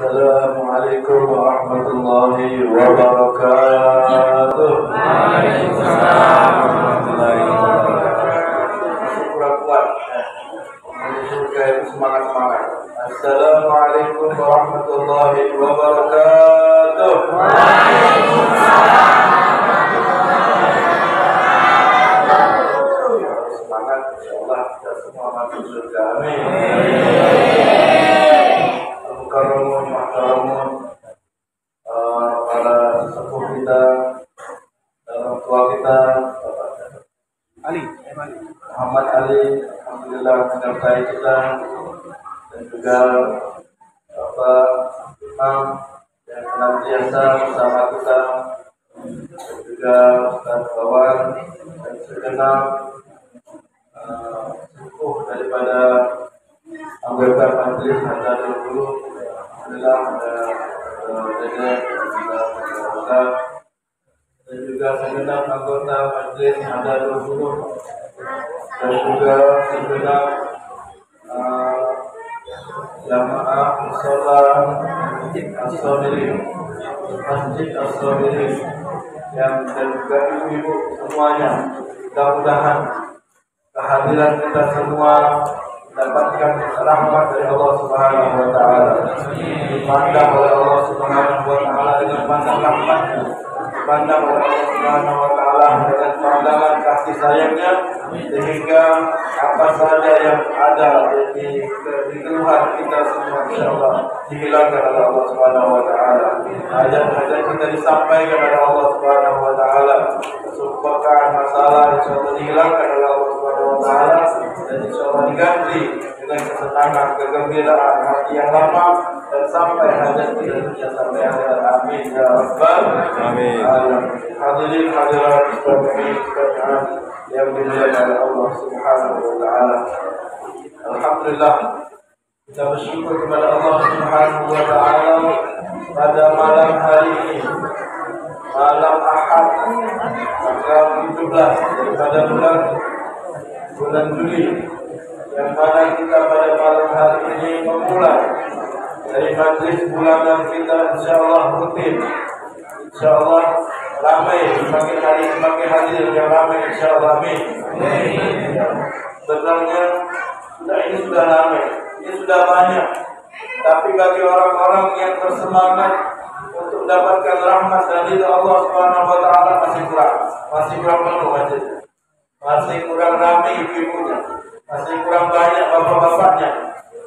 Assalamualaikum warahmatullahi wabarakatuh. Waalaikumsalam warahmatullahi wabarakatuh. Kuat-kuat. Semangat. Assalamualaikum warahmatullahi wabarakatuh. Waalaikumsalam. Semangat, insyaallah kita semua masuk surga. Amin. Al-Mukarramun, Mahkaramun, para sesepuh kita, orang tua kita, Muhammad Ali, alhamdulillah menyertai kita, dan juga Bapak Imam yang senantiasa bersama kita, dan juga Ustaz Bawan dan segenap sepuh daripada anggota majelis Nahdlatul Ulum. Alhamdulillah ada Dede dan juga segenap anggota majelis Nahdlatul Ulum dan juga segenap jamaah mushola Masjid As-Sabirin yang dan juga ibu-ibu semuanya. Mudah-mudahan kehadiran kita semua mendapatkan rahmat dari Allah Subhanahu wa taala. Dipandang oleh Allah Subhanahu wa taala dengan pandang rahmatnya. Dipandang oleh Allah Subhanahu wa taala dengan pandangan kasih sayangnya, sehingga apa saja yang ada di keluhan kita semua insyaallah dihilangkan oleh Allah Subhanahu wa taala. Hajat-hajat kita disampaikan oleh Allah Subhanahu wa taala. Kesumpahan masalah insyaallah dihilangkan oleh Allah Subhanahu wa taala, dan insyaallah diganti dengan kesenangan, kegembiraan hati yang lama, dan sampai hajat kita dunia sampai akhirat. Amin ya rabbal alamin. Hadirin hadirat sekalian yang dimuliakan oleh Allah Subhanahu wa taala. Alhamdulillah, kita bersyukur kepada Allah Subhanahu wa taala pada malam hari ini, malam Ahad tanggal 17 daripada bulan Juli, yang mana kita pada malam hari ini memulai dari majlis bulanan kita insyaallah rutin, insyaallah ramai, semakin hari semakin hadir yang ramai insyaallah. Amin. Sebenarnya ini sudah ramai, ini sudah banyak, tapi bagi orang-orang yang bersemangat untuk mendapatkan rahmat dari Allah Subhanahu wa taala masih kurang penuh majlis, masih kurang ramai ibu-ibunya, masih kurang banyak bapak-bapaknya,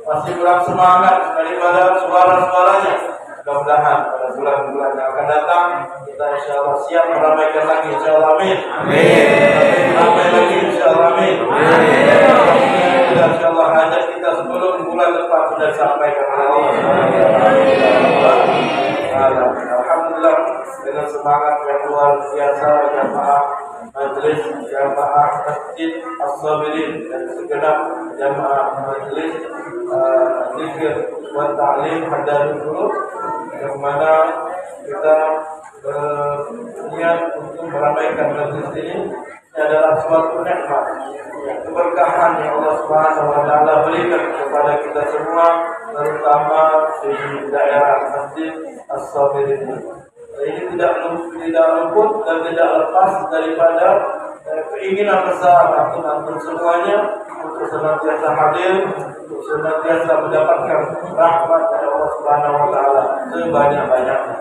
masih kurang semangat daripada suara-suaranya. Mudah-mudahan pada bulan-bulan yang akan datang kita insyaallah siap meramaikan lagi insyaallah. Amin. Ramai lagi insyaallah. Amin. Insyaallah hajat kita sebelum bulan depan sudah disampaikan oleh Allah. Alhamdulillah, dengan semangat yang luar biasa jamaah majlis, jamaah Masjid As-Sabirin dan segenap jamaah majlis zikir wa ta'lim Nahdlatul Ulum, yang mana kita berniat untuk meramaikan majlis ini adalah suatu nikmat, keberkahan yang Allah Subhanahu wa taala berikan kepada kita semua, terutama di daerah Masjid As-Sabirin. Ini tidak luput dan tidak lepas daripada keinginan besar antum semuanya untuk senantiasa hadir, untuk senantiasa mendapatkan rahmat dari Allah Subhanahu wa taala sebanyak-banyaknya.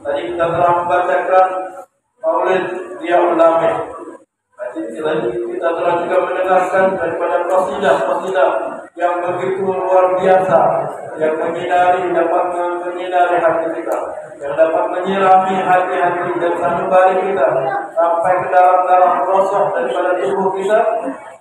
Tadi kita telah membacakan Maulid Dia Ulama. Kita telah juga mendengarkan daripada qasidah yang begitu luar biasa, yang dapat menyinari hati kita, yang dapat menyirami hati-hati dan sanubari kita sampai ke dalam pelosok daripada tubuh kita,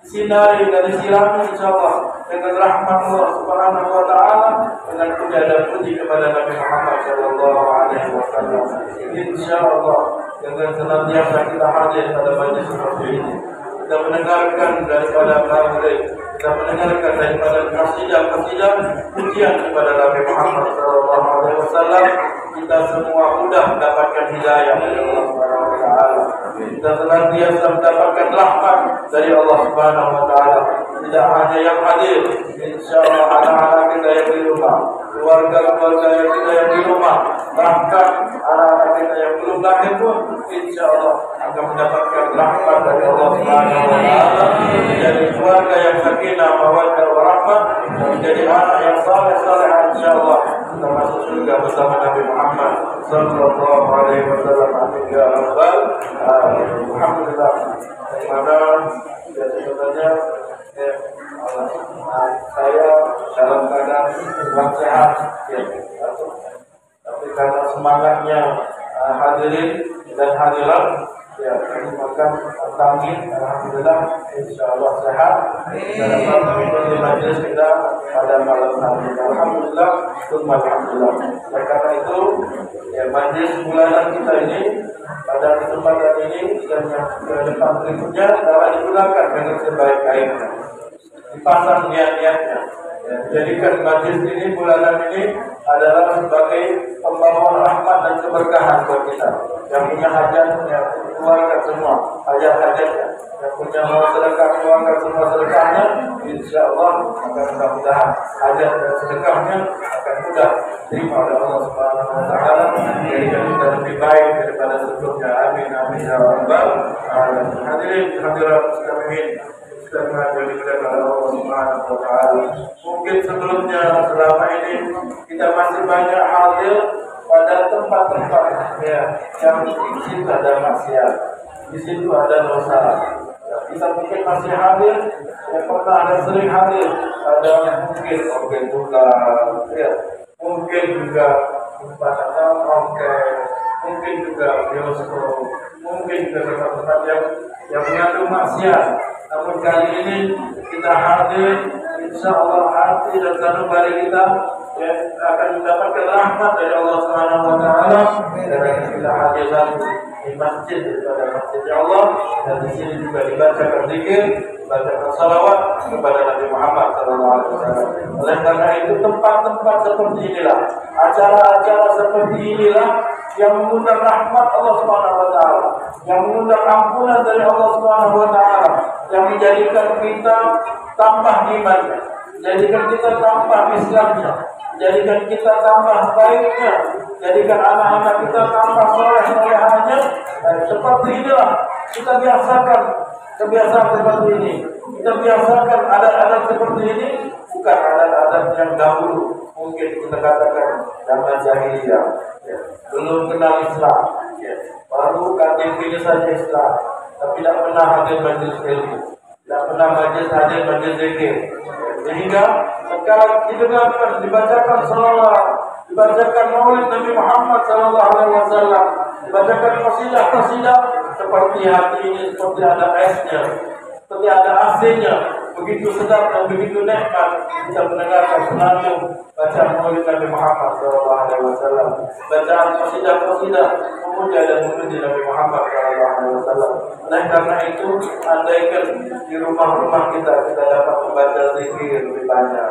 sinari dan disirami insyaallah dengan rahmat Allah Subhanahu wa taala, dengan puja dan puji kepada Nabi Muhammad sallallahu alaihi wasallam. Insyaallah dengan senantiasa kita hadir pada majlis seperti ini, kita mendengarkan daripada maulid, kita mendengarkan daripada qasidah pujian kepada Nabi Muhammad sallallahu alaihi wasallam, kita semua mudah mendapatkan hidayah dari Allah Subhanahu wa taala. Kita senantiasa mendapatkan rahmat dari Allah Subhanahu wa taala. Tidak hanya yang hadir, insyaallah anak-anak kita yang di rumah, keluarga-keluarga kita yang di rumah, bahkan anak-anak kita yang belum lahir pun, insya Allah akan mendapatkan rahmat dari Allah Subhanahu Wa Taala, menjadi keluarga yang sakinah, mawaddah, warahmah, menjadi anak yang saleh, insya Allah kita masuk surga bersama Nabi Muhammad Sallallahu Alaihi Wasallam. Amin ya Rabbal Alamin. Alhamdulillah. Bagaimana sebenarnya saya dalam keadaan kurang sehat, ya, tapi karena semangatnya hadirin dan hadirat, ya, kami makan tangin, alhamdulillah, insya Allah sehat. Dan dapat mengikuti majelis kita pada malam hari. Alhamdulillah, alhamdulillah. Dan karena itu, ya, majelis bulanan kita ini pada kesempatan ini dan yang ke depan berikutnya dapat digunakan dengan sebaik-baiknya. Dipasang niat-niatnya, ya, jadikan majelis ini bulanan ini adalah sebagai pembawa rahmat dan keberkahan buat kita. Yang punya hajat, ya, keluarga semua hajat-hajatnya. Yang punya mau sedekah, keluarga semua sedekahnya, insya Allah akan mudah-mudahan hajat dan sedekahnya akan mudah terima oleh Allah Subhanahu Wa Taala. Jadikan kita lebih baik daripada sebelumnya. Amin amin ya rabbal alamin. Hadirin hadirat sekalian, mungkin sebelumnya selama ini kita masih banyak hadir pada tempat-tempat, ya, yang di situ ada maksiat, di situ ada dosa. Kita mungkin masih hadir, ya, pernah ada sering hadir, ada mungkin juga, ya, mungkin juga tempat mungkin juga bioskop, mungkin juga tempat-tempat yang mengandung maksiat. Namun kali ini kita hadir, insya Allah hati dan sanubari kita, ya, akan mendapatkan rahmat dari Allah Subhanahu Wa Taala. Dan kita hadir di masjid, pada masjid Allah, dan di sini juga dibacakan zikir, dibacakan salawat kepada Nabi Muhammad SAW. Oleh karena itu tempat-tempat seperti inilah, acara-acara seperti inilah yang mengundang rahmat Allah Subhanahu Wa Taala, yang mengundang ampunan dari Allah Subhanahu Wa Taala, yang menjadikan kita tambah imannya, jadikan kita tambah Islamnya, jadikan kita tambah baiknya, jadikan anak-anak kita tambah soleh-solehannya. Seperti inilah kita biasakan kebiasaan seperti ini. Kita biasakan adat-adat seperti ini, bukan adat-adat yang dahulu. Mungkin kita katakan zaman jahiliyah, ya, belum kenal Islam, ya, baru KTP-nya saja Islam, tapi tidak pernah hadir majelis ilmu, tidak pernah hadir majelis zikir. Sehingga sekarang didengarkan, dibacakan salawat, dibacakan maulid Nabi Muhammad SAW, dibacakan qasidah-qasidah, seperti hati ini seperti ada esnya, seperti ada AC-nya, begitu sedap dan begitu nikmat kita mendengarkan senandung bacaan maulid Nabi Muhammad SAW, bacaan qasidah-qasidah memuja dan memuji Nabi Muhammad SAW. Oleh karena itu, andaikan di rumah-rumah kita dapat membaca zikir lebih banyak,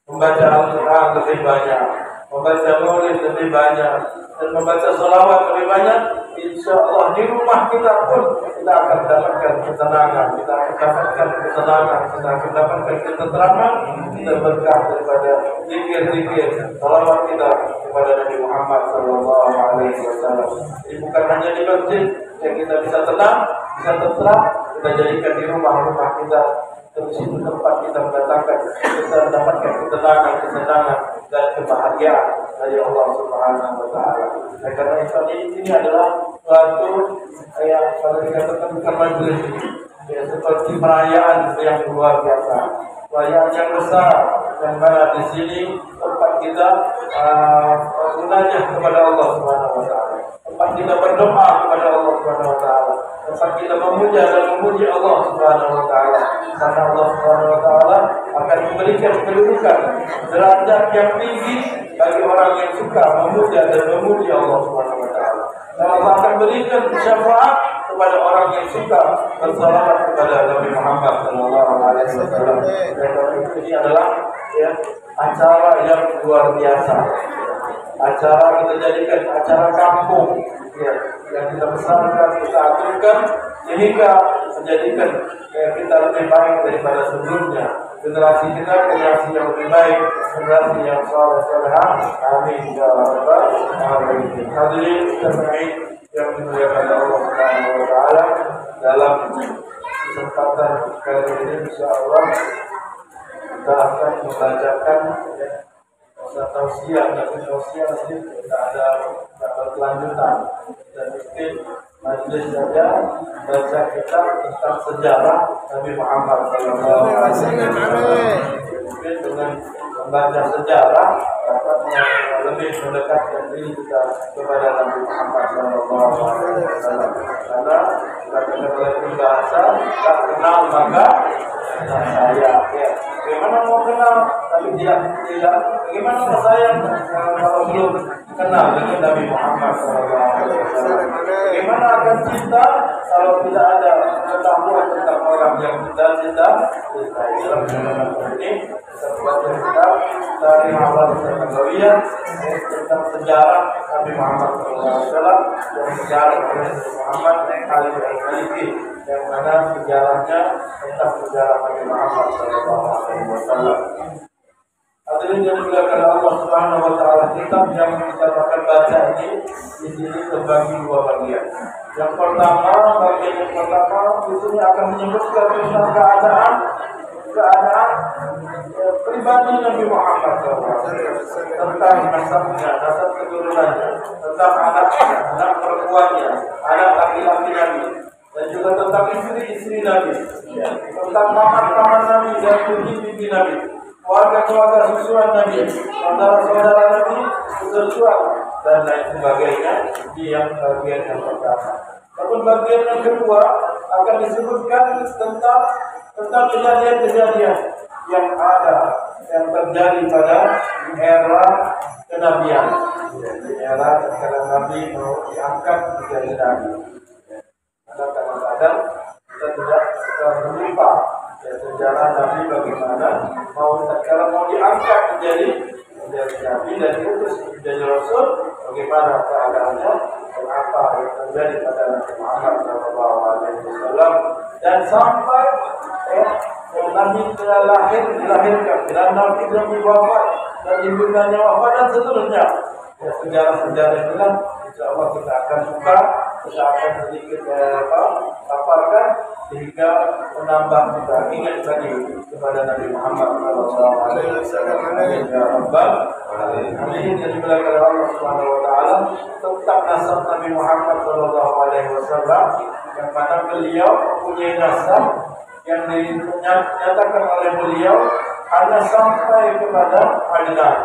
membaca Al-Quran lebih banyak, membaca maulid lebih banyak, dan membaca salawat lebih banyak, insya Allah di rumah kita pun kita akan mendapatkan ketenangan, kita akan mendapatkan ketenangan, kita akan mendapatkan ketentraman, kita berkah daripada zikir-zikir salawat kita kepada Nabi Muhammad SAW. Jadi bukan hanya di masjid yang kita bisa tenang, bisa tentram, kita jadikan di rumah-rumah kita. Di situ tempat kita mendapatkan ketenangan, kesenangan dan kebahagiaan dari Allah Subhanahu Wa Taala. Karena ini adalah suatu yang kalau dikatakan bukan majelis ini, ya, seperti perayaan yang luar biasa, perayaan yang besar, yang mana di sini tempat kita munajat kepada Allah Subhanahu Wa Taala, tempat kita berdoa kepada Allah Subhanahu Wa Taala, tempat kita memuja dan memuji Allah Subhanahu Wa Taala. Karena Allah Subhanahu Wa Taala akan memberikan kedudukan derajat yang tinggi bagi orang yang suka memuja dan memuji Allah Subhanahu Wa Taala. Dan Allah akan berikan syafaat kepada orang yang suka bersalawat kepada Nabi Muhammad SAW. Dan ini adalah, ya, acara yang luar biasa. acara kita jadikan acara kampung, ya, yang kita besarkan, kita agungkan, sehingga menjadikan kita lebih baik daripada sebelumnya. Generasi kita generasi yang lebih baik, generasi yang saleh-salehah. Amin ya rabbal alamin. Hadirin sekalian yang dimuliakan Allah Subhanahu wa taala, dalam kesempatan kali ini insyaallah kita akan membacakan tausiah, tapi tausiah nanti tidak ada berkelanjutan, dan mungkin majelis saja baca kitab tentang sejarah Nabi Muhammad SAW. Mungkin dengan membaca sejarah dapat lebih mendekatkan diri kita kepada Nabi Muhammad SAW. Karena kita kenal oleh bahasa, tak kenal maka saya, ya. Bagaimana mau kenal tapi tidak bagaimana mau sayang kalau belum kenal dengan Nabi Muhammad SAW? Bagaimana akan cinta kalau tidak ada ketahuan tentang orang yang kita cinta? Ini sebuah kitab dari awal Nabawiyah tentang sejarah Nabi Muhammad SAW, dan sejarah Nabi Muhammad al-Maliki, yang mana sejarahnya tentang sejarah Nabi Muhammad SAW. Hadirin yang dimuliakan Allah Subhanahu wa taala, kitab yang kita akan baca ini di sini terbagi dua bagian. Yang pertama, bagian yang pertama di sini akan menyebutkan tentang keadaan pribadi Nabi Muhammad SAW, tentang nasabnya, nasab keturunannya, tentang anak perempuannya, anak laki-laki Nabi, dan juga tentang istri-istri Nabi, tentang paman-paman Nabi dan bibi-bibi Nabi, keluarga-keluarga susuan Nabi, saudara-saudara Nabi, susuan, dan lain sebagainya. Di yang bagian yang pertama. Namun bagian yang kedua akan disebutkan tentang kejadian-kejadian yang terjadi pada era kenabian, era ketika Nabi mau diangkat menjadi Nabi. Karena kadang-kadang kita tidak lupa sejarah Nabi bagaimana kalau mau diangkat menjadi Nabi dan diutus menjadi Rasul, bagaimana keadaannya dan apa yang terjadi pada Nabi Muhammad SAW, dan sampai Nabi telah dilahirkan, dan Nabi Nabi wafat, dan ibundanya wafat, dan seterusnya. Sejarah-sejarah itulah insyaallah kita akan buka, kita akan sedikit paparkan sehingga menambah kita ingat tadi kepada Nabi Muhammad SAW. Ya Rabbal alamin. Yang dimuliakan Allah Subhanahu wa taala, tentang nasab Nabi Muhammad SAW, yang mana beliau mempunyai nasab yang dinyatakan oleh beliau hanya sampai kepada Adnan,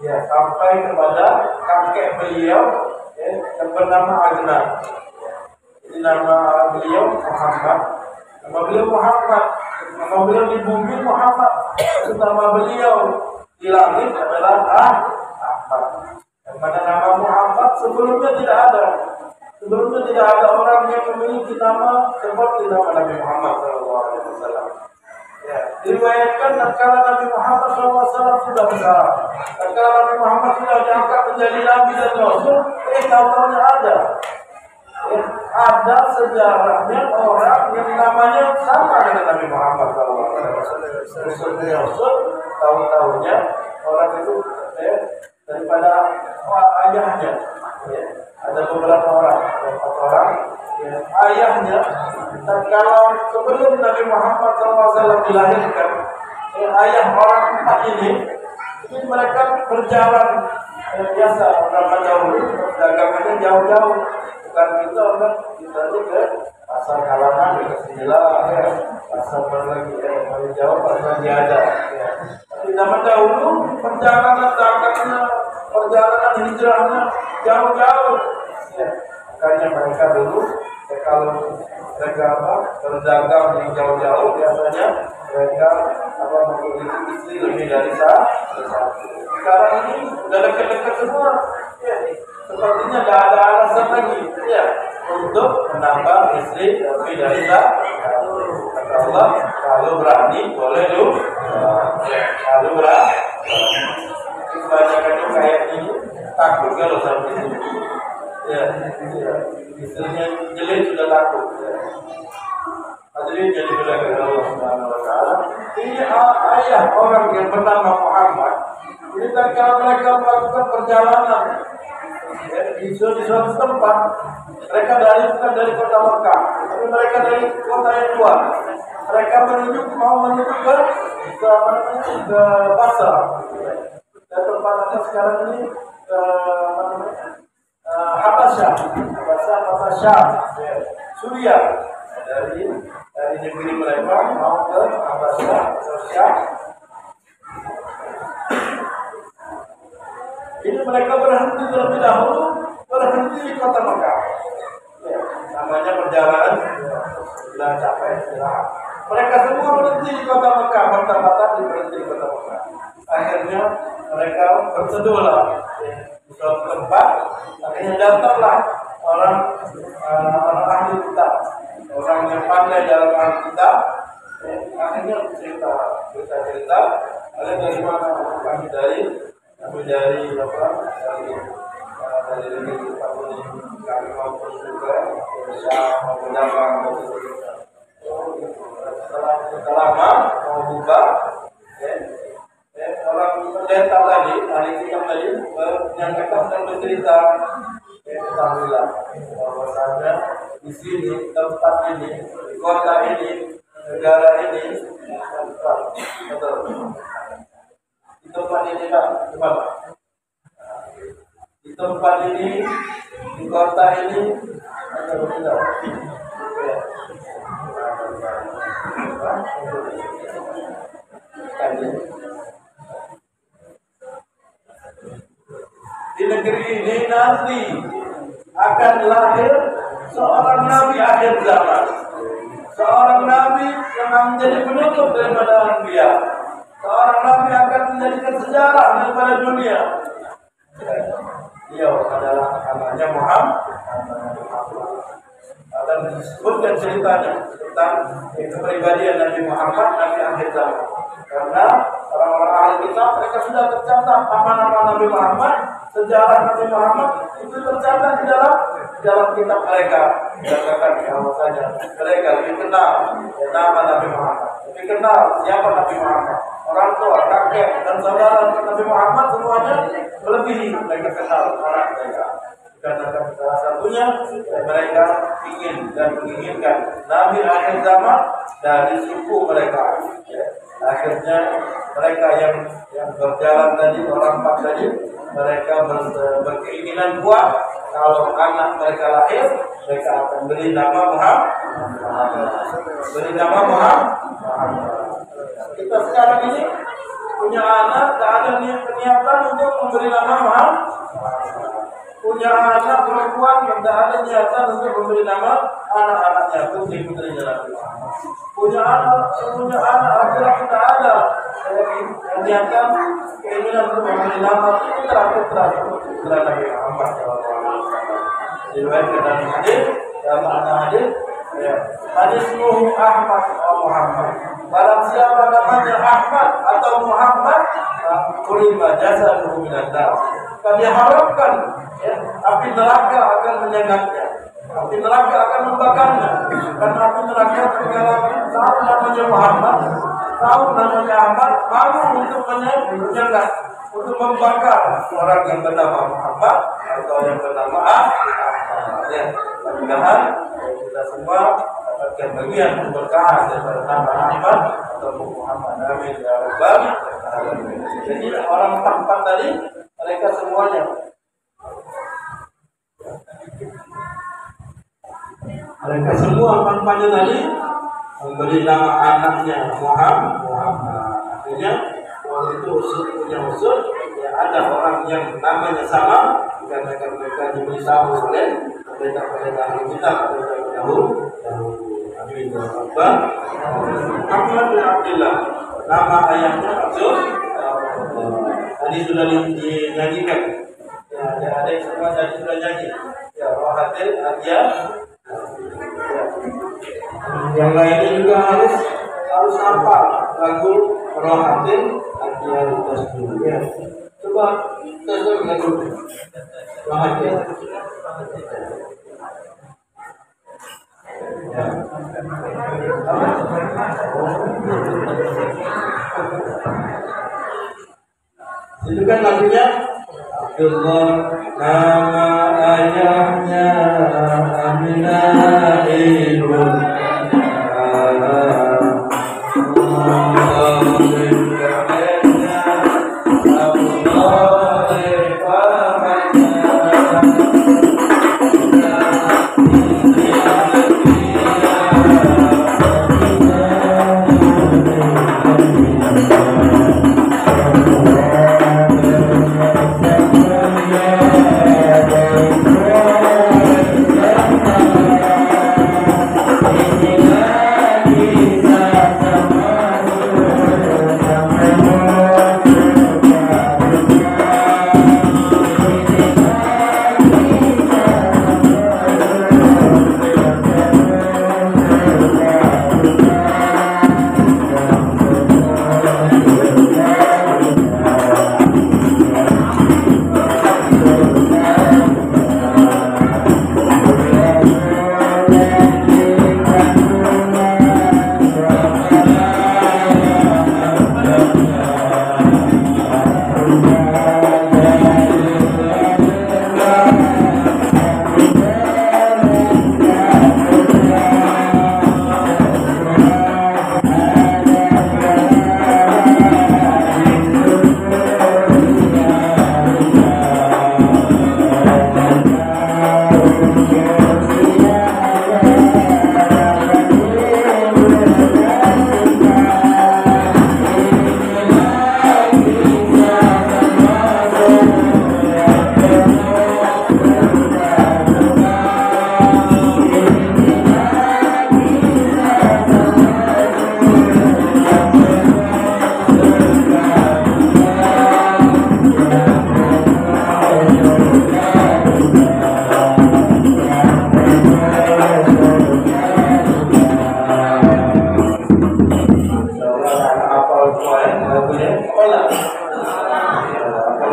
ya, sampai kepada kakek beliau, ya, yang bernama Adnan. Jadi nama beliau Muhammad, nama beliau Muhammad, nama beliau di bumi Muhammad, nama beliau di langit adalah Ahmad. Yang mana nama Muhammad sebelumnya tidak ada. Sebelumnya tidak ada orang yang memiliki nama seperti nama Nabi Muhammad SAW. Ya, diriwayatkan tatkala Nabi Muhammad SAW sudah besar, tatkala Nabi Muhammad sudah diangkat menjadi Nabi dan Rasul, tahu-tahunya ada sejarahnya orang yang namanya sama dengan Nabi Muhammad SAW. Tahu-tahunya orang itu daripada ayahnya. Ada beberapa orang, ayahnya, tatkala sebelum Nabi Muhammad SAW dilahirkan, ayah orang empat ini mereka berjalan biasa zaman dahulu, dagangannya jauh-jauh, bukan kita ke pasar Kalangan, ke Sembilan, pasar berlagi, paling jauh pasar Diada. Tapi zaman dahulu perjalanan dagangnya, perjalanan hijrahnya jauh-jauh. Ya, makanya mereka dulu kalau mereka berdagang yang jauh-jauh, biasanya mereka memiliki istri lebih dari satu. Sekarang ini sudah dekat-dekat semua, ya, sepertinya tidak ada alasan lagi, ya, untuk menambah istri lebih dari satu. Kata Allah, kalau berani boleh dulu, kalau berani. Kebanyakan itu kayak ini. takut kalau sampai itu. Ya, istrinya jelek sudah takut. Ya. Hadirin jadi dimuliakan Allah Subhanahu Wa Taala. Ini ayah orang yang bernama Muhammad. Ini tatkala mereka melakukan perjalanan di suatu tempat, mereka bukan dari kota Mekah, tapi mereka dari kota yang luar. Mereka mau menuju ke Basra. Dan tempat apa sekarang ini Habasyah, Suriah. Dari negeri mereka mau ke Habasyah, Syam. Ini mereka berhenti terlebih dahulu, berhenti di kota Mekah. Ya, namanya perjalanan sudah capek, istirahat. Mereka semua berhenti di kota Mekah, bertempatan berhenti di kota Mekah. Akhirnya mereka berteduhlah di suatu tempat. Akhirnya datanglah orang ahli kitab, orang yang pandai dalam ahli kitab. Akhirnya cerita. Kalian dari mana? Kami dari negeri tempat ini. Kami mau pergi ke Syam, mau berdagang, setelah lama mau buka. Orang pendeta tadi, ahli kitab tadi menyampaikan dan bercerita. Ketahuilah bahwasanya di sini, tempat ini, di kota ini, negara ini, betul. Di tempat ini kan, di tempat ini, di kota ini, ada betul. Di negeri ini nanti akan lahir seorang nabi akhir zaman, seorang nabi yang akan menjadi penutup daripada anbiya, seorang nabi akan menjadikan sejarah daripada dunia. Dia adalah namanya Muhammad. Dan disebutkan ceritanya tentang kepribadian Nabi Muhammad, Nabi akhir zaman. Karena orang-orang ahli kitab mereka sudah tercatat nama-nama Nabi Muhammad, sejarah Nabi Muhammad itu tercatat di dalam kitab mereka. Dikatakan bahwasanya mereka lebih kenal nama Nabi Muhammad, lebih kenal siapa Nabi Muhammad. Orang tua, kakek, dan saudara Nabi Muhammad semuanya melebihi mereka kenal orang mereka. Dikatakan salah satunya mereka ingin dan menginginkan Nabi akhir zaman dari suku mereka. Akhirnya mereka yang berjalan tadi, orang empat tadi, mereka berkeinginan kuat kalau anak mereka lahir, mereka akan beri nama Muhammad. Beri nama Muhammad. Kita sekarang ini punya anak, tak ada niatan untuk memberi nama Muhammad. Punya anak perempuan yang tidak ada niatan untuk memberi nama anak-anaknya putri-putrinya Nabi Muhammad. Punya anak laki-laki tidak ada niatan keinginan untuk memberi nama putra Nabi Muhammad. Diriwayatkan dalam hadis, dalam hadis, hadismu Ahmad atau Muhammad. Barang siapa namanya Ahmad atau Muhammad, kurima jasaduhu minan nar. Kami harapkan api neraka akan menyegaknya, api neraka akan membakarnya. Karena api neraka tahu namanya Muhammad, tahu namanya Ahmad, malu untuk menyegat, untuk membakar orang yang bernama Muhammad atau yang bernama Ahmad. Mudah-mudahan kita semua dapatkan bagian keberkahan daripada nama Ahmad atau Muhammad. Amin ya rabbal alamin. Jadi orang empat tadi mereka semuanya empat-empatnya tadi memberi nama anaknya Muhammad. Akhirnya waktu itu punya usul ya, ada orang yang namanya sama dikarenakan mereka diberi tahu oleh pendeta-pendeta kita dahulu. Amin ya rabbal alamin. Muhammad bin Abdullah, nama ayahnya Abdul. Tadi sudah dinyanyikan. Ya, ada yang semua tadi sudah nyanyi. Ya, Rohatil, Adia. Yang lainnya juga harus hafal lagu Rohatil, Adia, Tasbih. Ya. Coba tes lagu bahagia. Ya. Itu kan lagunya Abdullah, nama ayahnya Aminah ibn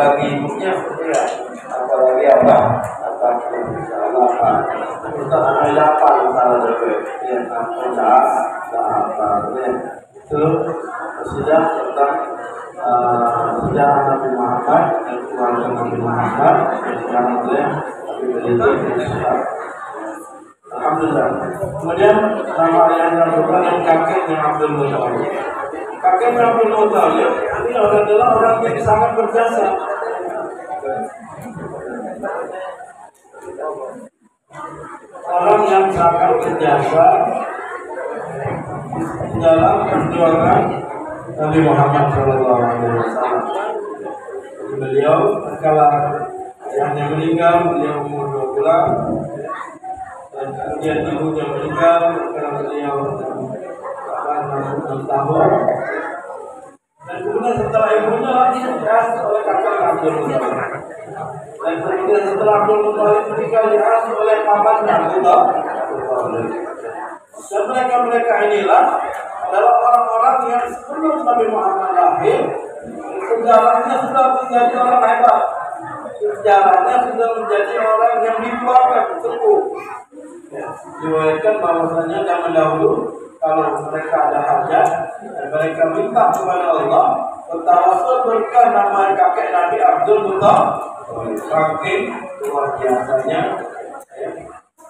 apalagi ibunya ya, apalagi apa kita ada apa misalnya juga yang apa itu sudah tentang sejarah Nabi Muhammad dan keluarga Nabi Muhammad dan sejarah beliau. Alhamdulillah. Kemudian nama ayahnya merupakan kakeknya Abdul Muthalib. Kakeknya Abdul Muthalib ini adalah orang yang sangat berjasa. Orang yang sangat berjasa dalam perjuangan Nabi Muhammad SAW. Beliau kala ayahnya meninggal, beliau umur 2 bulan. Dan kemudian ibunya meninggal karena beliau masuk 6 tahun. Dan kemudian setelah ibunya lagi diasuh oleh kakak Abdul Muthalib. Dan kemudian setelah Abdul Muthalib meninggal diasuh oleh pamannya Abdul Muthalib. Dan mereka inilah adalah orang-orang yang sebelum Nabi Muhammad lahir, sejarahnya sudah menjadi orang hebat. Sejarahnya sudah menjadi orang yang dituakan, sepuh. Diriwayatkan bahwasanya zaman dahulu kalau mereka ada hajat dan mereka minta kepada Allah bertawasul berkah nama kakek Nabi Abdul Muthalib, saking luar biasanya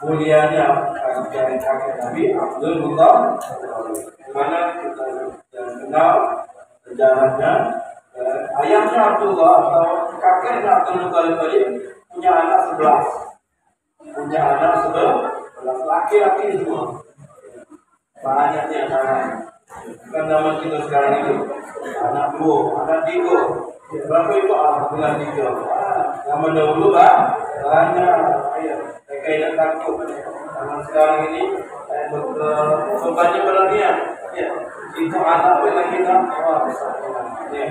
mulianya kakek Nabi Abdul Muthalib, mana kita kenal sejarahnya. Ayahnya Abdullah atau kakeknya Abdul Muthalib tadi punya anak 11 laki-laki semua. Banyaknya anak. Kan zaman kita sekarang itu anak 2, anak 3. Berapa itu? Alhamdulillah 3. Zaman dahulu banyak. Mereka tidak takut. Zaman sekarang ini banyak beranian. Ya, itu anak lagi tak. Ya.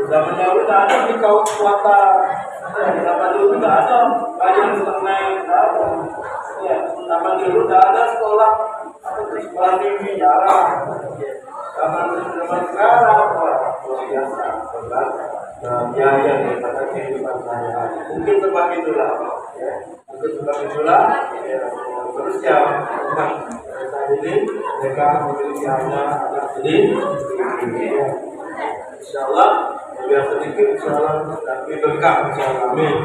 Zaman dahulu tak ada di kaum swasta. Zaman dulu tak ada. Banyak internet tak ada. Ya, zaman dulu tak ada sekolah sekolah tinggi jarang. Zaman sekarang luar biasa berat biaya daripada kehidupan sehari-hari. Mungkin sebab itulah, ya. Mungkin sebab itulah, ya, terus ya, umat saat ini mereka memiliki anak sedih. Insyaallah biar sedikit, insyaallah tapi berkah, insyaallah. Amin.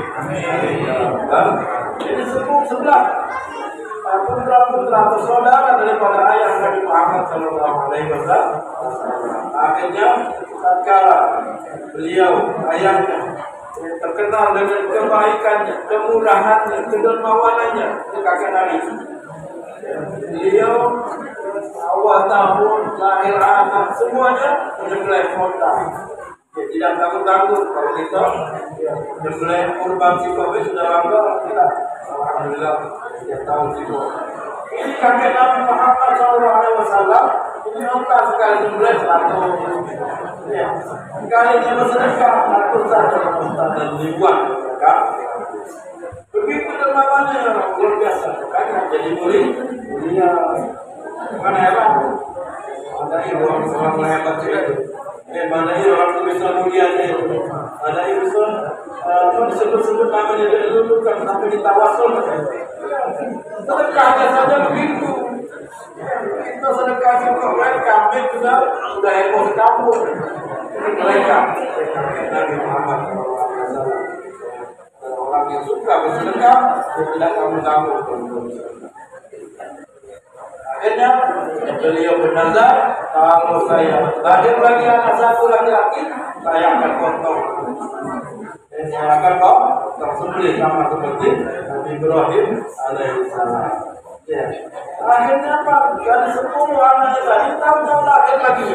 Ini sebelah putra atau saudara daripada ayah Nabi Muhammad Sallallahu Alaihi Wasallam. Akhirnya tatkala beliau ayahnya terkenal dengan kebaikannya, kemurahannya, kedermawanannya, kakek Nabi. Beliau awal tahun lahir anak semuanya menyembelih kota. Tidak takut-takut kalau kita menyembelih kurban sikobe sudah bangga kita. Alhamdulillah dia tahu sikobe. Ini kakek Nabi Muhammad SAW. Ini onta sekali sembelih 100. Ya, sekali dia bersedekah 100 dan ribuan. Begitu dermawannya luar biasa. Makanya jadi mulia. Mana hebat? Ada orang hebat itu. Mana orang bisa mulianya itu. Ada yang bisa disebut-sebut namanya dulu kan sampai ditawasul. Sedekahnya saja begitu. Kita sedekah juga kami juga sudah heboh di kampung. Mereka Nabi Muhammad SAW. Orang yang suka bersedekah tidak kamu-kamu. Akhirnya beliau bernazar, kalau saya lahir lagi anak satu laki-laki, saya akan potong. Dan saya akan potong sembelih sama seperti Nabi Ibrahim alaihissalam. Ya. Akhirnya apa? Dari 10 anaknya tadi, tahu lahir lagi.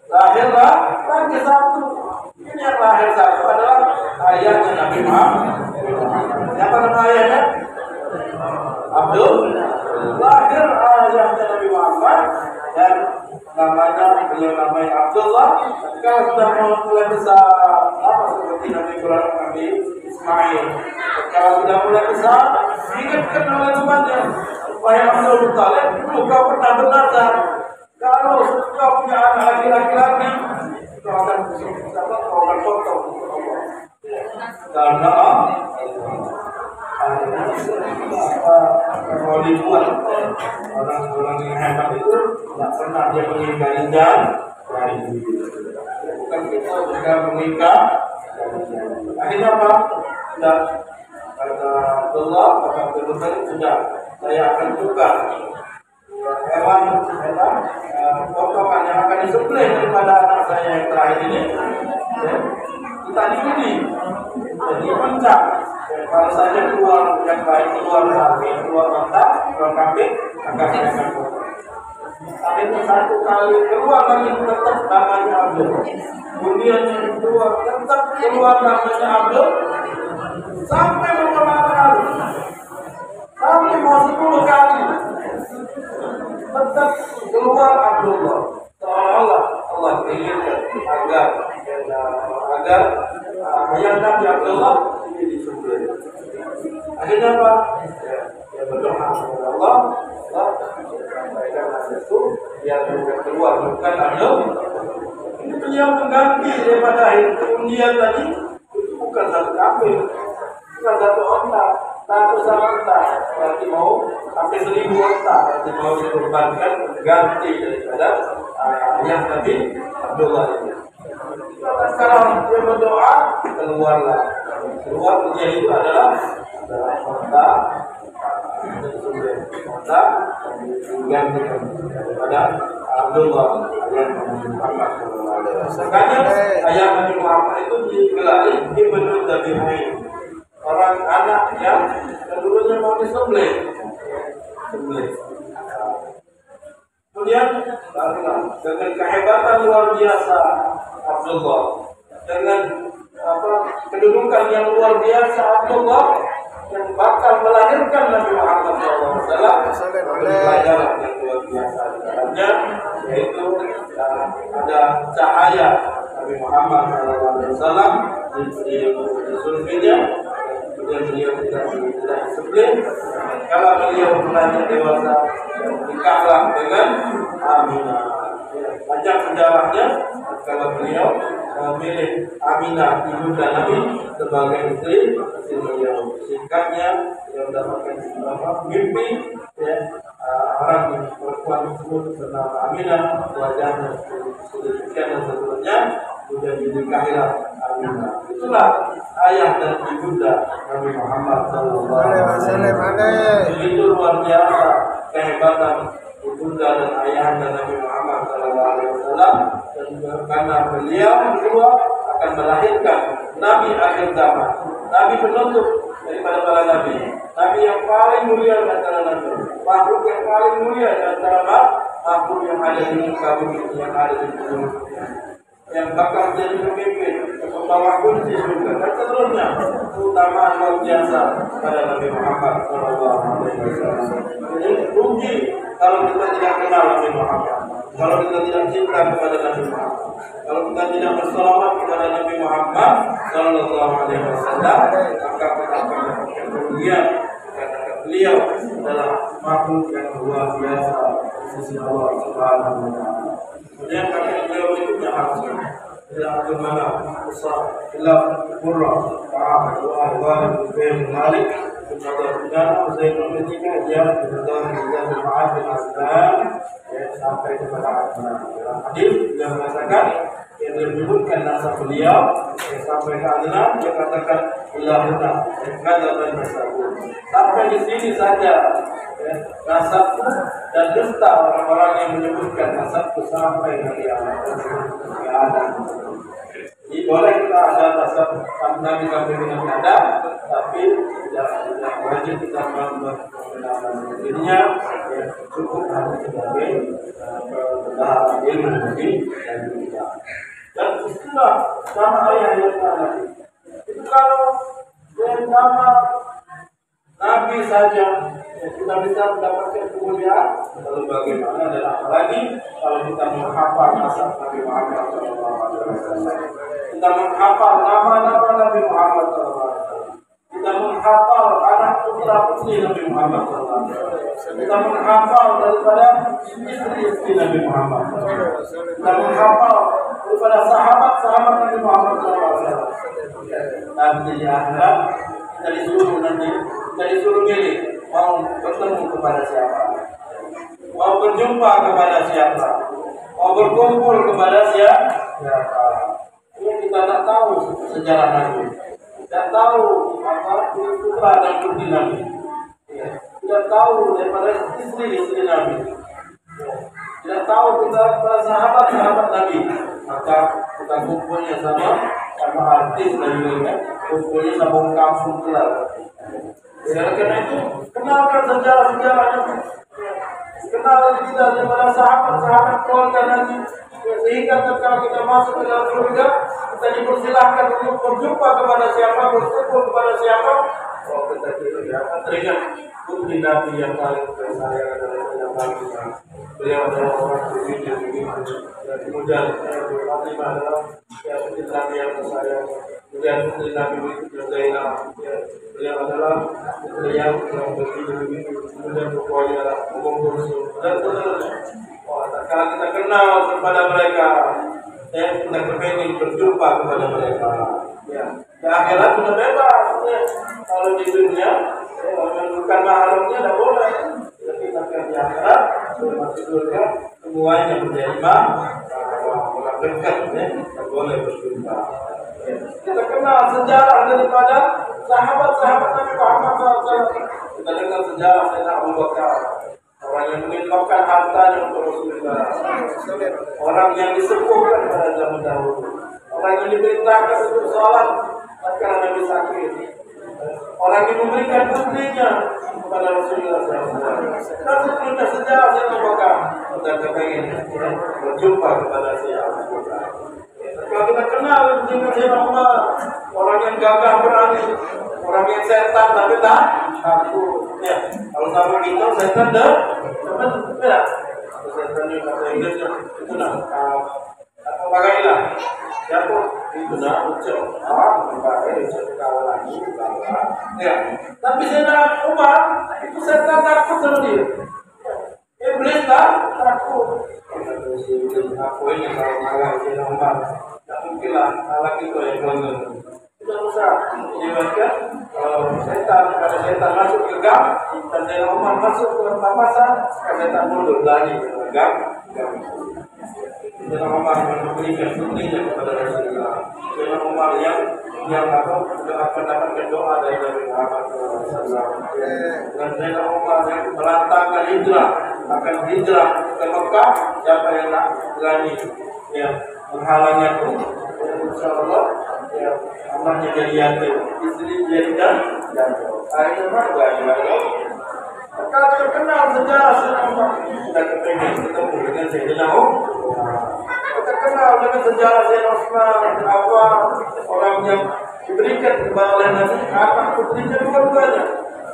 Lahirlah lagi satu. Ini yang lahir satu adalah ayahnya Nabi Muhammad. Siapa nama ayahnya? Abdul. Lahir ayahnya Nabi Muhammad dan beliau namanya Abdullah. Kalau sudah mulai besar, sama seperti Nabi Ibrahim, Nabi Ismail. Kalau sudah mulai besar, diingatkan oleh temannya, supaya Abdul Talib dulu kau pernah bernazar. Kalau kau punya anak laki-laki, kau akan potong. Karena kalau dibuat orang yang hebat itu tidak pernah dia mengingkari janji. Bukan kita juga mengingkar. Akhirnya apa? Sudah kata Allah, kata Tuhan sudah saya akan tukar hewan potongan yang akan disembelih daripada anak saya yang terakhir ini. Kita dibeli, jadi pencak. Kalau saja keluar yang baik, keluar sapi, keluar mata, keluar kambing, maka saya akan potong. Akhirnya satu kali keluar lagi tetap namanya Abdul. Kemudian yang kedua tetap keluar namanya Abdul. Sampai beberapa kali, sampai mau 10 kali, tetap keluar Abdullah. Seolah-olah Allah inginkan agar ayah Nabi Abdullah ini disembelih. Akhirnya apa? Ya berdoa kepada Allah sampaikan itu biar keluar bukan Abdul. Ini beliau mengganti daripada undian tadi itu bukan satu kambing, bukan satu onta, satu onta. Berarti mau sampai 1000 onta. Berarti mau dikorbankan ganti daripada ayah Nabi Abdullah ini. Sekarang dia berdoa keluarlah. Keluar dia itu adalah onta ganti daripada Abdullah ayah Nabi Muhammad. Sekarang ayah Nabi Muhammad itu digelari Ibnu Tabi'in. Orang anak yang dulunya mau disembelih. Kemudian dengan kehebatan luar biasa Abdullah, dengan kedudukan yang luar biasa Abdullah yang bakal melahirkan Nabi Muhammad SAW, pelajaran yang luar biasa di dalamnya, yaitu ada cahaya Nabi Muhammad SAW di surganya, kemudian beliau tidak disiplin. Kalau beliau beranjak dewasa, nikahlah dengan Aminah. Banyak sejarahnya kalau beliau memilih Aminah ibunda Nabi sebagai istri beliau. Singkatnya beliau mendapatkan mimpi, ya, orang perempuan tersebut bernama Aminah, wajahnya sedemikian dan seterusnya, sudah dinikahilah Aminah. Itulah ayah dan ibunda Nabi Muhammad SAW. Begitu luar biasa kehebatan ibunda dan ayahanda Nabi Muhammad SAW, dan karena beliau berdua akan melahirkan Nabi akhir zaman, Nabi penutup daripada para Nabi, Nabi yang paling mulia di antara Nabi, makhluk yang paling mulia di antara makhluk yang ada di muka bumi, yang ada di bumi, yang bakal jadi pemimpin, pembawa kunci surga dan seterusnya. Keutamaan luar biasa pada Nabi Muhammad SAW. Jadi rugi kalau kita tidak kenal Nabi Muhammad, kalau kita tidak cinta kepada Nabi Muhammad, kalau kita tidak bersalawat kepada Nabi Muhammad SAW, maka kita akan mendapatkan kerugian, karena beliau adalah makhluk yang luar biasa di sisi Allah Subhanahu wa Ta'ala. Kemudian kata beliau berikutnya harusnya tidak bagaimana besar gelap murah ta'am al-ahwal bin Malik kemudian Zaid bin Thabit dia benar-benar bermaaf bin Aslam sampai kepada dalam hadis yang mengatakan yang menyebutkan nasab beliau sampai ke Adnan, dia katakan ilahuna kata dan nasabun. Sampai di sini saja nasabku dan dusta orang-orang yang menyebutkan nasabku sampai hari anak. Jadi boleh kita ada nasab Nabi sampai dengan Adam, tapi tidak wajib kita menggunakan dirinya, cukup hanya sebagai ilmu bagi dan kita. Dan istilah nama ayah yang Nabi itu kalau nama Nabi saja kita bisa mendapatkan kemuliaan, lalu bagaimana dan apalagi kalau kita menghafal nasab Nabi Muhammad SAW, kita menghafal nama-nama Nabi Muhammad SAW, kita menghafal anak putra putri Nabi Muhammad SAW, kita menghafal daripada istri-istri Nabi Muhammad SAW, kita menghafal daripada sahabat-sahabat Nabi Muhammad SAW. Nanti di akhirat kita disuruh milih mau bertemu kepada siapa, mau berjumpa kepada siapa, mau berkumpul kepada siapa. Ini kita tak tahu sejarah Nabi, tidak tahu apa putra dan putri Nabi, tidak tahu daripada istri-istri Nabi, tidak tahu kita sahabat-sahabat Nabi. Maka kita kumpulnya sama artis dan juga kumpulnya sama kampung kelar. Karena itu kenalkan sejarah-sejarahnya, kenal kita daripada sahabat-sahabat keluarga Nabi, sehingga ketika kita masuk ke dalam surga kita dipersilahkan untuk berjumpa kepada siapa, berkumpul kepada siapa. Oh, kita teringat putri Nabi yang paling tersayang adalah Fatimah. Beliau adalah orang berpikir begitu, dan kemudian Fatimah adalah putri Nabi yang tersayang. Kemudian putri Nabi berikutnya Zainab, beliau adalah putri yang berpikir begitu. Kemudian pokoknya adalah Ummu Kulsum dan seterusnya. Kalau kita kenal kepada mereka, kita kepingin berjumpa kepada mereka. Ya, di akhirat sudah bebas. Kalau di dunia, bukan mahramnya tidak boleh. Tapi di akhirat, masuk surga, semuanya menjadi orang dekat, tidak boleh berjumpa. Kita kenal sejarah daripada sahabat-sahabat Nabi Muhammad SAW. Kita dengar sejarah Sayyidina Abu Bakar, orang yang menginfakkan hartanya untuk Rasulullah, orang yang disepuhkan pada zaman dahulu, orang yang diperintahkan untuk sholat tatkala Nabi sakit, orang yang memberikan putrinya kepada Rasulullah SAW. Dan seterusnya sejarah Sayyidina Abu Bakar. Kita kepengen berjumpa kepada Sayyidina Abu Bakar. Kalau kita kenal Sayyidina Umar, orang yang gagah berani, orang yang setan tapi tak takut. Ya, kalau sama kita setan dah, teman beda. Setan yang bahasa Inggrisnya itu pakailah. Siapa itu nak ucap? Pakai ucap kawan. Ya, tapi Sayyidina Umar itu setan takut sama dia. Iblis takut. Aku ini kalau ngalah Sayyidina Umar, tak mungkin lah ngalah itu yang benar. Tidak usah menyebabkan setan, kalau setan masuk ke gang dan Sayyidina Umar masuk ke masa, setan mundur lagi ke gang. Sayyidina Umar memberikan putrinya kepada Rasulullah. Sayyidina Umar yang akan mendapatkan doa dari Nabi Muhammad SAW. Dan Sayyidina Umar yang melantangkan akan hijrah ke Mekah. Siapa yang tak berani menghalangnya itu, insyaAllah anaknya jadi yatim, istri jadi dan akhirnya berani. Maka terkenal sejarah Sayyidina Umar. Kita kepengen ketemu dengan Sayyidina Umar. Kita kenal dengan sejarah Sayyidina Umar, orang yang diberikan kepada oleh Nabi, anak putrinya dua-duanya.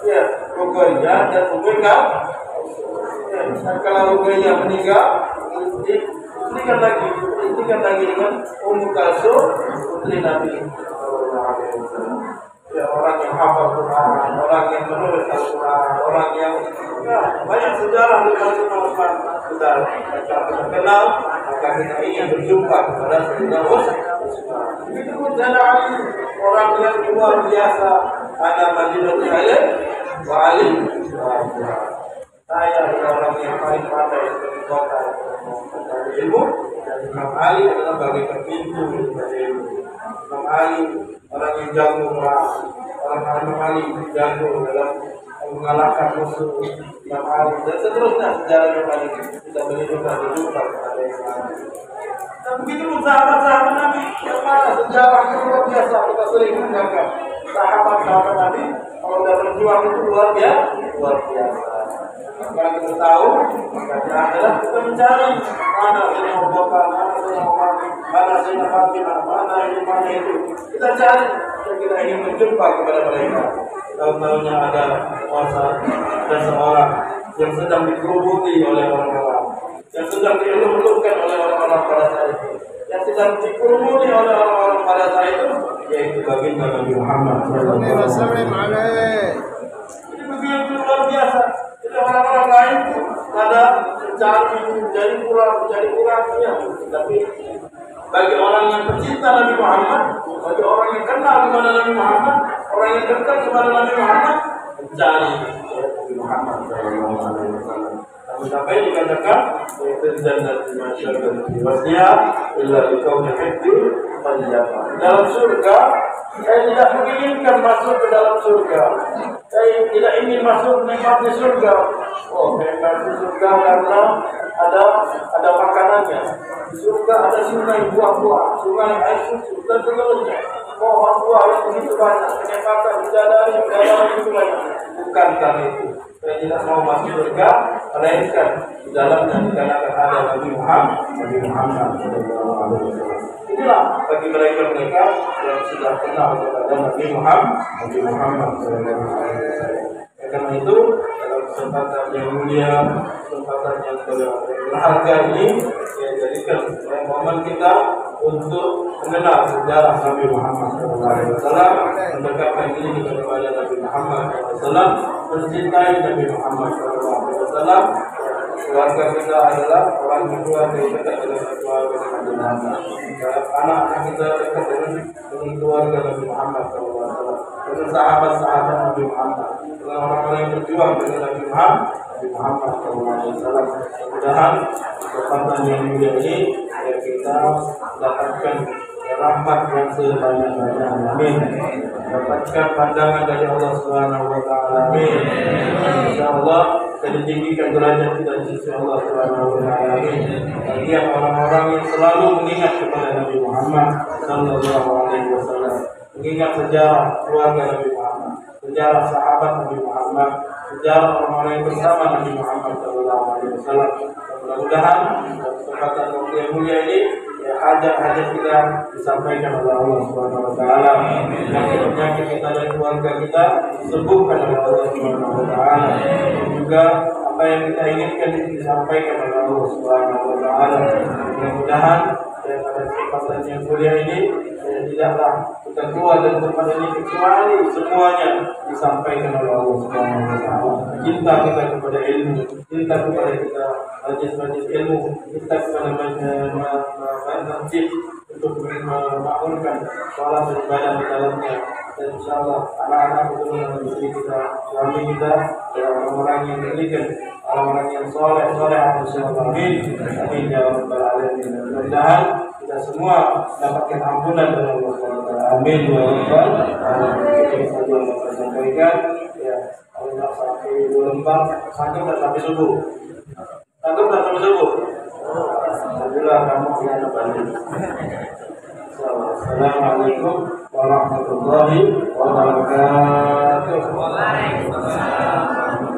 Ya, Ruqayyah dan Ummu Kalsum. Kalau Ruqayyah meninggal, istrikan lagi dengan Ummu Kalsum, putri Nabi. Ya, orang yang hafal Quran, orang yang menulis Al-Quran, orang yang banyak sejarah di Al-Quran sudah terkenal, maka kita ingin berjumpa kepada Sayyidina Umar. Begitu pun Sayyidina Ali, orang yang luar biasa, ada Madinatul Ilm wa alim. Saya adalah orang yang paling pandai di kota ilmu, dan Imam Ali adalah bagaikan pintu dari ilmu. Imam Ali orang yang jago perang, Imam Ali jago dalam mengalahkan musuh, Imam Ali dan seterusnya sejarah Imam Ali kita menunjukkan kepada Imam Ali. Dan begitu pun sahabat-sahabat Nabi yang mana sejarahnya luar biasa, kita sering mendengar sahabat-sahabat Nabi kalau sudah berjuang itu luar biasa. Maka kita tahu, maka adalah kita mencari mana Sayyidina Abu Bakar, mana Sayyidina Umar, mana Sayyidina Fatimah, mana itu. Kita cari, kita ingin menjumpa kepada mereka. Tahu-tahunya ada seorang yang sedang dikerumuti oleh orang-orang, yang sedang dieluk-elukkan oleh orang-orang pada saat itu, yang sedang dikerumuti oleh orang-orang pada saat itu, yaitu baginda Nabi Muhammad SAW. Ini begitu luar biasa. Orang-orang lain itu ada mencari kurang, tapi bagi orang yang pecinta Nabi Muhammad, bagi orang yang kenal kepada Nabi Muhammad, orang yang dekat kepada Nabi Muhammad, mencari Nabi Muhammad SAW. Sampai dikatakan dalam surga, saya tidak menginginkan masuk ke dalam surga. Saya tidak ingin masuk nikmati surga. Nikmati surga karena ada makanannya. Di surga ada sungai buah-buah, sungai air susu dan seterusnya. Pohon buah yang begitu banyak, kenikmatan bidadari begitu banyak. Bukan karena itu. Saya tidak mau masuk surga, melainkan di dalamnya dikarenakan ada Nabi Muhammad SAW. Inilah bagi mereka yang sudah kenal kepada Nabi Muhammad SAW. Karena itu dalam kesempatan yang mulia, kesempatan yang berharga ini, saya jadikan momen kita untuk mengenal sejarah Nabi Muhammad SAW, mendekatkan diri kepada Nabi Muhammad SAW, mencintai Nabi Muhammad SAW. Keluarga kita adalah orang kedua yang dekat dengan keluarga Nabi Muhammad. Anak-anak kita dekat dengan keluarga Nabi Muhammad SAW, dengan sahabat-sahabat Nabi Muhammad, dengan orang-orang yang berjuang dengan Nabi Muhammad SAW. Mudah-mudahan kesempatan yang mulia ini kita dapatkan rahmat yang sebanyak-banyaknya. Amin. Dapatkan pandangan dari Allah Subhanahu wa taala. Amin. Insyaallah kita ditinggikan derajat kita di sisi Allah Subhanahu wa taala. Amin. Bagi orang-orang yang selalu mengingat kepada Nabi Muhammad sallallahu alaihi wasallam, mengingat sejarah keluarga Nabi Muhammad, sejarah sahabat Nabi Muhammad, sejarah orang-orang yang bersama Nabi Muhammad sallallahu alaihi wasallam. Mudah-mudahan kesempatan yang mulia ini hajat-hajat kita disampaikan oleh Allah Subhanahu wa taala. Penyakit kita dan keluarga kita disembuhkan oleh Allah Subhanahu wa taala. Dan juga apa yang kita inginkan disampaikan oleh Allah Subhanahu wa taala. Mudah-mudahan pada kesempatan yang mulia ini, tidaklah kita keluar dari tempat ini kecuali semuanya disampaikan oleh Allah Subhanahu wa taala. Cinta kita kepada ilmu, cinta kepada kita majlis-majlis ilmu, cinta kepada masjid untuk memakmurkan sholat dan ibadah di dalamnya. Dan insyaallah anak-anak keturunan istri kita, suami kita, orang-orang yang berikan, orang-orang yang soleh, insyaallah. Amin. Amin ya rabbal alamin. Mudah-mudahan kita semua mendapatkan ampunan dari Allah SWT. Amin ya rabbal alamin. Kita saja yang saya sampaikan. Ya, Allah sampai 2 lembar, sanggup sampai subuh. Sanggup sampai subuh. Alhamdulillah kamu yang balik. Assalamualaikum warahmatullahi wabarakatuh. Waalaikumsalam.